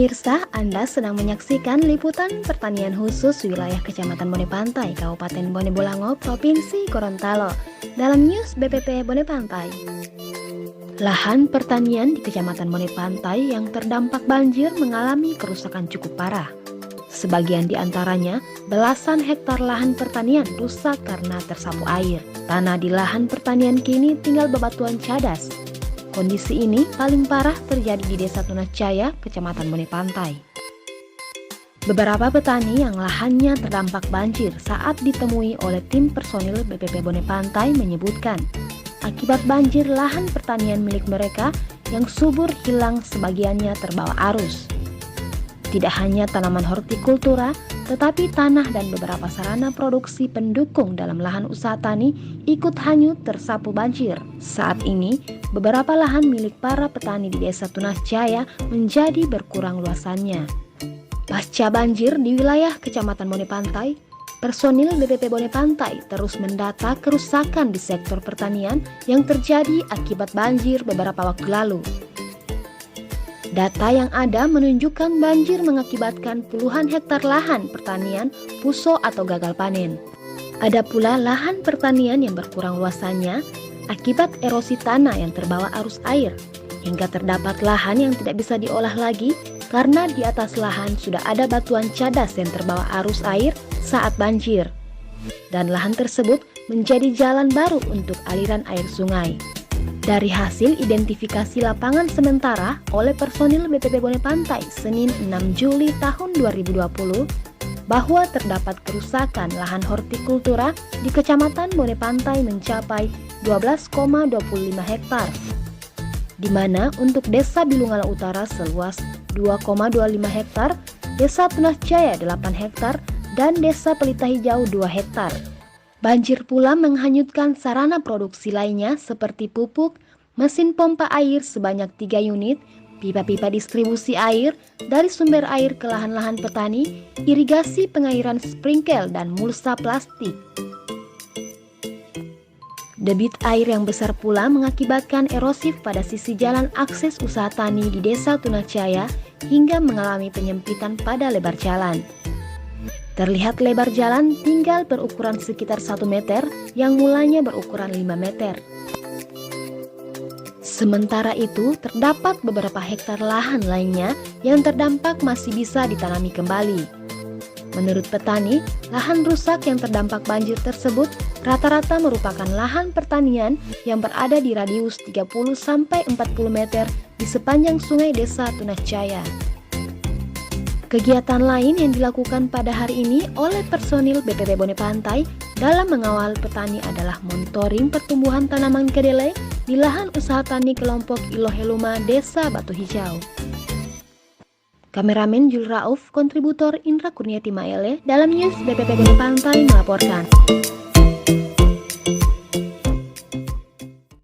Pemirsa, Anda sedang menyaksikan liputan pertanian khusus wilayah Kecamatan Bone Pantai, Kabupaten Bone Bolango, Provinsi Gorontalo, dalam news BPP Bone Pantai. Lahan pertanian di Kecamatan Bone Pantai yang terdampak banjir mengalami kerusakan cukup parah. Sebagian di antaranya, belasan hektar lahan pertanian rusak karena tersapu air. Tanah di lahan pertanian kini tinggal bebatuan cadas. Kondisi ini paling parah terjadi di Desa Tunas Jaya, Kecamatan Bone Pantai. Beberapa petani yang lahannya terdampak banjir saat ditemui oleh tim personil BPP Bone Pantai menyebutkan, akibat banjir lahan pertanian milik mereka yang subur hilang sebagiannya terbawa arus. Tidak hanya tanaman hortikultura, tetapi tanah dan beberapa sarana produksi pendukung dalam lahan usaha tani ikut hanyut tersapu banjir. Saat ini, beberapa lahan milik para petani di Desa Tunas Jaya menjadi berkurang luasannya. Pasca banjir di wilayah Kecamatan Bone Pantai, personil BPP Bone Pantai terus mendata kerusakan di sektor pertanian yang terjadi akibat banjir beberapa waktu lalu. Data yang ada menunjukkan banjir mengakibatkan puluhan hektar lahan pertanian puso atau gagal panen. Ada pula lahan pertanian yang berkurang luasannya akibat erosi tanah yang terbawa arus air, hingga terdapat lahan yang tidak bisa diolah lagi karena di atas lahan sudah ada batuan cadas yang terbawa arus air saat banjir. Dan lahan tersebut menjadi jalan baru untuk aliran air sungai. Dari hasil identifikasi lapangan sementara oleh personil BPP Bone Pantai Senin 6 Juli tahun 2020, bahwa terdapat kerusakan lahan hortikultura di Kecamatan Bone Pantai mencapai 12,25 hektar, di mana untuk Desa Bilungala Utara seluas 2,25 hektar, Desa Tunas Jaya 8 hektar, dan Desa Pelita Hijau 2 hektar. Banjir pula menghanyutkan sarana produksi lainnya seperti pupuk, mesin pompa air sebanyak 3 unit, pipa-pipa distribusi air dari sumber air ke lahan-lahan petani, irigasi pengairan sprinkle dan mulsa plastik. Debit air yang besar pula mengakibatkan erosif pada sisi jalan akses usaha tani di Desa Tunas Jaya hingga mengalami penyempitan pada lebar jalan. Terlihat lebar jalan tinggal berukuran sekitar 1 meter yang mulanya berukuran 5 meter. Sementara itu, terdapat beberapa hektar lahan lainnya yang terdampak masih bisa ditanami kembali. Menurut petani, lahan rusak yang terdampak banjir tersebut rata-rata merupakan lahan pertanian yang berada di radius 30-40 meter di sepanjang sungai Desa Tunas Jaya. Kegiatan lain yang dilakukan pada hari ini oleh personil BPP Bone Pantai dalam mengawal petani adalah monitoring pertumbuhan tanaman kedelai di lahan usaha tani kelompok Iloheluma Desa Batu Hijau. Kameramen Jul Rauf, kontributor Indra Kurniati Maele dalam news BPP Bone Pantai melaporkan.